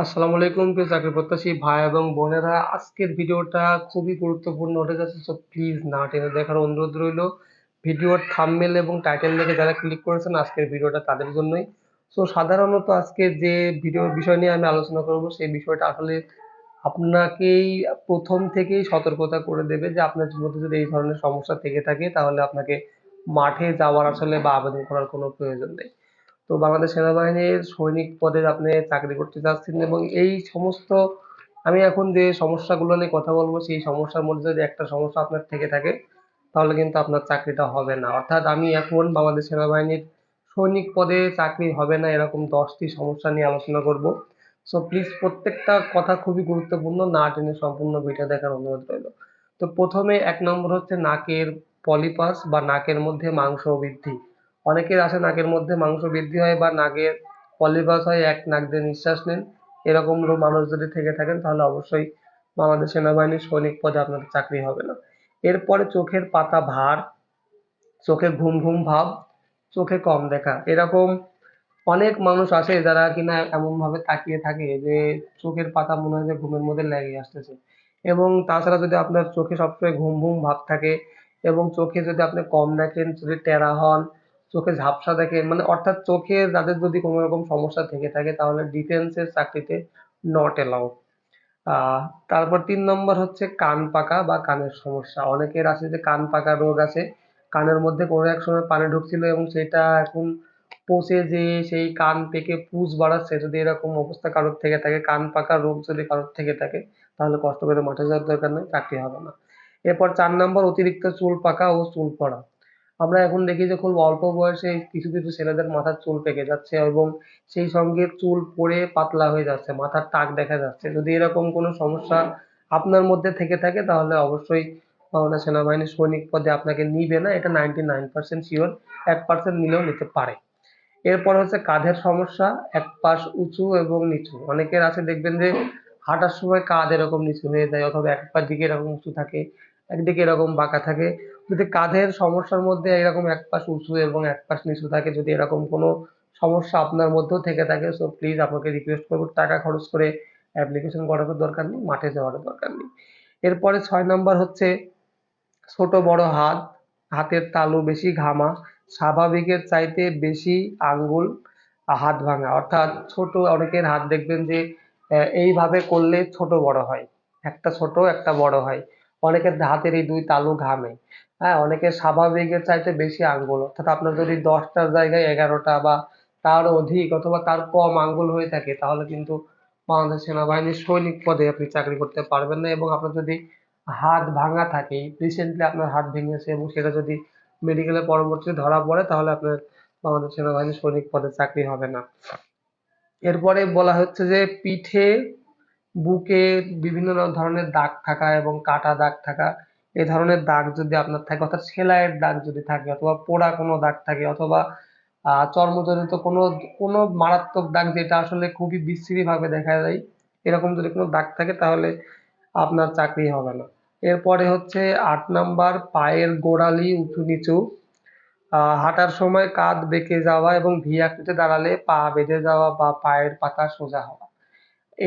আসসালামু আলাইকুম প্রিয় চাকরি প্রত্যাশী ভাই এবং বোনেরা, আজকের ভিডিওটা খুবই গুরুত্বপূর্ণ হতে যাচ্ছে। সো প্লিজ না টেনে দেখার অনুরোধ রইল। ভিডিওর থাম্বনেল এবং টাইটেল দেখে যারা ক্লিক করেছেন আজকের ভিডিওটা তাদের জন্যই। সো সাধারণত আজকে যে ভিডিওর বিষয় নিয়ে আমি আলোচনা করব সেই বিষয়টা আসলে আপনাকেই প্রথম থেকেই সতর্কতা করে দেবে যে আপনার মধ্যে যদি এই ধরনের সমস্যা থেকে থাকে তাহলে আপনাকে মাঠে যাওয়ার আসলে বা আবেদন করার কোনো প্রয়োজন নেই। তো বাংলাদেশ সেনাবাহিনীর সৈনিক পদে আপনি চাকরি করতে চাচ্ছেন এবং এই সমস্ত আমি এখন যে সমস্যাগুলো নিয়ে কথা বলবো সেই সমস্যার মধ্যে যদি একটা সমস্যা আপনার থেকে থাকে তাহলে কিন্তু আপনার চাকরিটা হবে না। অর্থাৎ আমি এখন বাংলাদেশ সেনাবাহিনীর সৈনিক পদে চাকরি হবে না এরকম 10টি সমস্যা নিয়ে আলোচনা করব। সো প্লিজ প্রত্যেকটা কথা খুবই গুরুত্বপূর্ণ, না টেনে সম্পূর্ণ ভিডিও দেখার অনুরোধ রইল। তো প্রথমে 1 নম্বর হচ্ছে নাকের পলিপাস বা নাকের মধ্যে মাংস বৃদ্ধি। অনেকের আছে নাকের মধ্যে মাংস বৃদ্ধি হয় বা নাকের পলিপাস হয়, এক নাক দিয়ে নিঃশ্বাস নেন। এরকম মানুষ যদি থেকে থাকেন তাহলে অবশ্যই বাংলাদেশ সেনাবাহিনীর সৈনিক পদে আপনাদের চাকরি হবে না। এরপরে চোখের পাতা ভার, চোখে ঘুম ঘুম ভাব, চোখে কম দেখা, এরকম অনেক মানুষ আছে যারা কিনা এমন ভাবে তাকিয়ে থাকে যে চোখের পাতা মনে হয় যে ঘুমের মধ্যে লেগে আসতেছে। এবং তাছাড়া যদি আপনার চোখে সবসময় ঘুম ঘুম ভাব থাকে এবং চোখে যদি আপনি কম দেখেন, যদি টেরা হন, চোখে ঝাপসা দেখেন, মানে অর্থাৎ চোখে যাদের যদি কোনো রকম সমস্যা থেকে থাকে তাহলে ডিফেন্সের চাকরিতে নট এলাও। আহ তারপর 3 নম্বর হচ্ছে কান পাকা বা কানের সমস্যা। অনেকের আছে যে কান পাকা রোগ আছে, কানের মধ্যে কোনো এক সময় পানি ঢুকছিল এবং সেটা এখন পচে যেয়ে সেই কান পেকে পুঁজ বাড়াচ্ছে। যদি এরকম অবস্থা কারোর থেকে থাকে, কান পাকা রোগ যদি কারোর থেকে থাকে তাহলে কষ্ট করে মাঠে যাওয়ার দরকার নেই, চাকরি হবে না। এরপর 4 নম্বর অতিরিক্ত চুল পাকা ও চুল পড়া। আমরা এখন দেখি যে খুব অল্প বয়সে কিছু কিছু ছেলেদের মাথার চুল পেকে যাচ্ছে এবং সেই সঙ্গে চুল পড়ে পাতলা হয়ে যাচ্ছে, মাথার টাক দেখা যাচ্ছে। যদি এরকম কোনো সমস্যা আপনার মধ্যে থেকে থাকে তাহলে অবশ্যই বাংলাদেশ সেনাবাহিনীর সৈনিক পদে আপনাকে নিবে না, এটা 99% শিওর। 1% নিলেও নিতে পারে। এরপর হচ্ছে কাঁধের সমস্যা, এক পাশ উঁচু এবং নিচু। অনেকের আছে দেখবেন যে হাঁটার সময় কাঁধ এরকম নিচু হয়ে যায় অথবা এক পা দিকে এরকম উঁচু থাকে, একদিকে এরকম বাঁকা থাকে। যদি কাঁধের সমস্যার মধ্যে এরকম এক পাশ উঁচু এবং এক পাশ নিচু থাকে, যদি এরকম কোনো সমস্যা আপনার মধ্যেও থেকে থাকে, সো প্লিজ আপনাকে রিকোয়েস্ট করবো টাকা খরচ করে অ্যাপ্লিকেশন করার দরকার নেই, মাঠে যাওয়ার দরকার নেই। এরপরে 6 নম্বর হচ্ছে ছোট বড় হাত, হাতের তালু বেশি ঘামা, স্বাভাবিকের চাইতে বেশি আঙ্গুল হাত ভাঙা। অর্থাৎ ছোট অনেকের হাত দেখবেন যে এইভাবে করলে ছোট বড় হয়, একটা ছোট একটা বড় হয়। অনেকের হাতের এই দুই তালু ঘামে। হ্যাঁ, অনেকের স্বাভাবিকের চাইতে বেশি আঙ্গুল, অর্থাৎ আপনার যদি 10টার জায়গায় 11টা বা তার অধিক অথবা তার কম আঙ্গুল হয়ে থাকে তাহলে কিন্তু বাংলাদেশ সেনাবাহিনীর সৈনিক পদে আপনি চাকরি করতে পারবেন না। এবং আপনার যদি হাত ভাঙা থাকে, রিসেন্টলি আপনার হাত ভেঙেছে এবং সেটা যদি মেডিকেলে পরবর্তীতে ধরা পড়ে তাহলে আপনার বাংলাদেশ সেনাবাহিনীর সৈনিক পদে চাকরি হবে না। এরপরে বলা হচ্ছে যে পিঠে, বুকে বিভিন্ন ধরনের দাগ থাকা এবং কাটা দাগ থাকা, এ ধরনের দাগ যদি আপনার থাকে, অর্থাৎ সেলাইয়ের দাগ যদি থাকে অথবা পোড়া কোনো দাগ থাকে অথবা চর্মজনিত কোনো কোনো মারাত্মক দাগ যেটা আসলে খুবই বিশ্রী ভাবে দেখা যায়, এরকম যদি কোনো দাগ থাকে তাহলে আপনার চাকরি হবে না। এরপরে হচ্ছে 8 নাম্বার পায়ের গোড়ালি উঁচু নিচু, হাঁটার সময় কাঁধ বেঁকে যাওয়া এবং ভি আকৃতিতে দাঁড়ালে পা বেঁধে যাওয়া বা পায়ের পাতা সোজা হওয়া।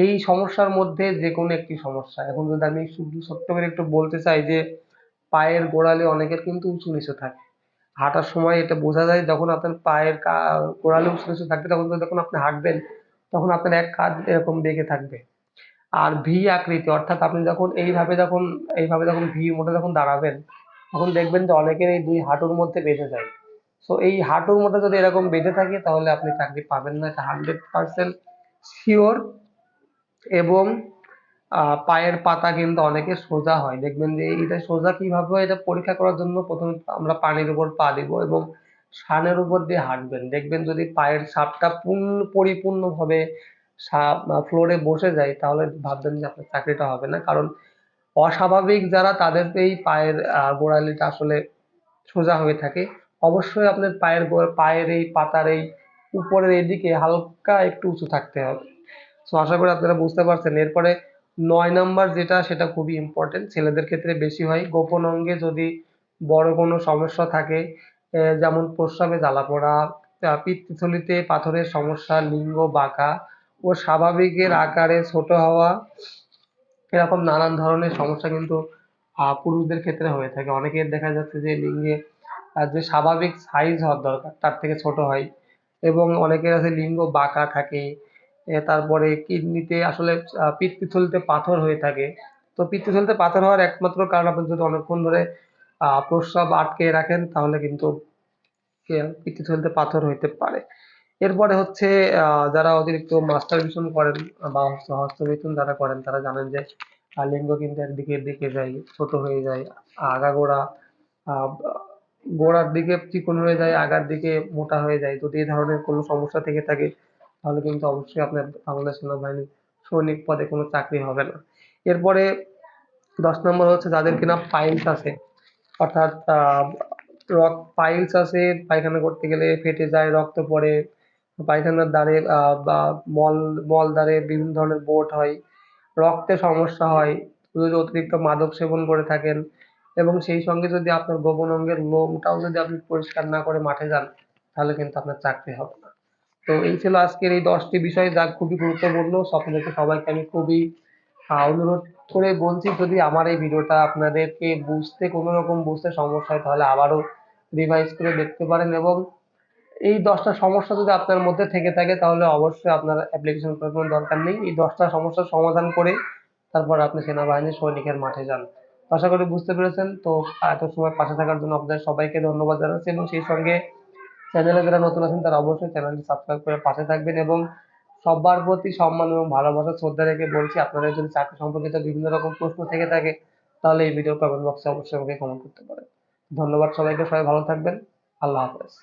এই সমস্যার মধ্যে যে কোনো একটি সমস্যা। এখন যদি আমি শুধু ছোট্ট করে একটু বলতে চাই যে পায়ের গোড়ালি অনেকের কিন্তু উঁচু নিচু থাকে। হাঁটার সময় এটা বোঝা যায়, যখন আপনার পায়ের গোড়ালি উঁচু নিচু থাকবে তখন যখন আপনি হাঁটবেন তখন আপনার এক কাঁধ এরকম বেঁকে থাকবে। আর ভি আকৃতি অর্থাৎ আপনি যখন এইভাবে যখন ভি মোডে যখন দাঁড়াবেন তখন দেখবেন যে অনেকের এই দুই হাঁটুর মধ্যে বেঁধে যায়। সো এই হাঁটুর মধ্যে যদি এরকম বেঁধে থাকে তাহলে আপনি চাকরি পাবেন না, এটা 100% শিওর। এবং পায়ের পাতা কিন্তু অনেকের সোজা হয়, দেখবেন যে এটা সোজা কিভাবে হয় এটা পরীক্ষা করার জন্য প্রথমে আমরা পানির উপর পা দিব এবং সানের উপর দিয়ে হাঁটবেন। দেখবেন যদি পায়ের ছাপটা পরিপূর্ণভাবে ফ্লোরে বসে যায় তাহলে ভাববেন যে আপনার চাকরিটা হবে না। কারণ অস্বাভাবিক যারা তাদের এই পায়ের গোড়ালিটা আসলে সোজা হয়ে থাকে। অবশ্যই আপনার পায়ের এই পাতার এই উপরের এদিকে হালকা একটু উঁচু থাকতে হবে। সো আশা করি আপনারা বুঝতে পারছেন। এরপরে 9 নাম্বার যেটা, সেটা খুবই ইম্পর্টেন্ট, ছেলেদের ক্ষেত্রে বেশি হয়। গোপন অঙ্গে যদি বড় কোনো সমস্যা থাকে, যেমন প্রস্রাবে জ্বালা পোড়া, পিত্তথলিতে পাথরের সমস্যা, লিঙ্গ বাঁকা, ও স্বাভাবিকের আকারে ছোট হওয়া, এরকম নানান ধরনের সমস্যা কিন্তু পুরুষদের ক্ষেত্রে হয়ে থাকে। অনেকের দেখা যাচ্ছে যে লিঙ্গে যে স্বাভাবিক সাইজ হওয়ার দরকার তার থেকে ছোট হয়, এবং অনেকের আছে লিঙ্গ বাঁকা থাকে। তারপরে কিডনিতে আসলে পিত্তথলিতে পাথর হয়ে থাকে। তো পিত্তথলিতে পাথর হওয়ার একমাত্র কারণ, আপনি যদি অনেকক্ষণ ধরে প্রস্রাব আটকে রাখেন তাহলে কিন্তু পিত্তথলিতে পাথর হইতে পারে। এরপরে হচ্ছে যারা অতিরিক্ত মাস্টারবেশন করেন বা হস্তমৈথুন যারা করেন তারা জানেন যে লিঙ্গ কিন্তু একদিকে দিকে যায়, ছোট হয়ে যায়, আগাগোড়া আহ গোড়ার দিকে চিকন হয়ে যায়, আগার দিকে মোটা হয়ে যায়। যদি এই ধরনের কোনো সমস্যা থেকে থাকে তাহলে কিন্তু অবশ্যই আপনার বাংলাদেশ সেনাবাহিনীর সৈনিক পদে কোনো চাকরি হবে না। এরপরে 10 নম্বর হচ্ছে যাদের কিনা পাইলস আছে, অর্থাৎ পাইলস আছে, পায়খানা করতে গেলে ফেটে যায়, রক্ত পড়ে, পায়খানার দ্বারে বা মল মল দ্বারে বিভিন্ন ধরনের বোট হয়, রক্তে সমস্যা হয়, যদি অতিরিক্ত মাদক সেবন করে থাকেন, এবং সেই সঙ্গে যদি আপনার গোপন অঙ্গের লোমটাও যদি আপনি পরিষ্কার না করে মাঠে যান তাহলে কিন্তু আপনার চাকরি হবে না। তো এই ছিল আজকের এই 10টি বিষয় যা খুবই গুরুত্বপূর্ণ। আপনাদেরকে সবাইকে আমি খুবই অনুরোধ করে বলছি, যদি আমার এই ভিডিওটা আপনাদেরকে কোনো রকম বুঝতে সমস্যা হয় তাহলে আবারও রিভাইজ করে দেখতে পারেন, এবং এই 10টা সমস্যা যদি আপনার মধ্যে থেকে থাকে তাহলে অবশ্যই আপনার অ্যাপ্লিকেশন করার কোনো দরকার নেই। এই 10টা সমস্যার সমাধান করে তারপর আপনি সেনাবাহিনীর সৈনিকের মাঠে যান। আশা করি বুঝতে পেরেছেন। তো এত সময় পাশে থাকার জন্য আপনাদের সবাইকে ধন্যবাদ জানাচ্ছি, এবং সেই সঙ্গে চ্যানেলে যারা নতুন আছেন তারা অবশ্যই চ্যানেলটি সাবস্ক্রাইব করে পাশে থাকবেন, এবং সবার প্রতি সম্মান এবং ভালোবাসা শ্রদ্ধা রেখে বলছি, আপনাদের যদি চাকরি সম্পর্কিত বিভিন্ন রকম প্রশ্ন থেকে থাকে তাহলে এই ভিডিও কমেন্ট বক্সে অবশ্যই আমাকে কমেন্ট করতে পারেন। ধন্যবাদ সবাইকে, সবাই ভালো থাকবেন। আল্লাহ হাফেজ।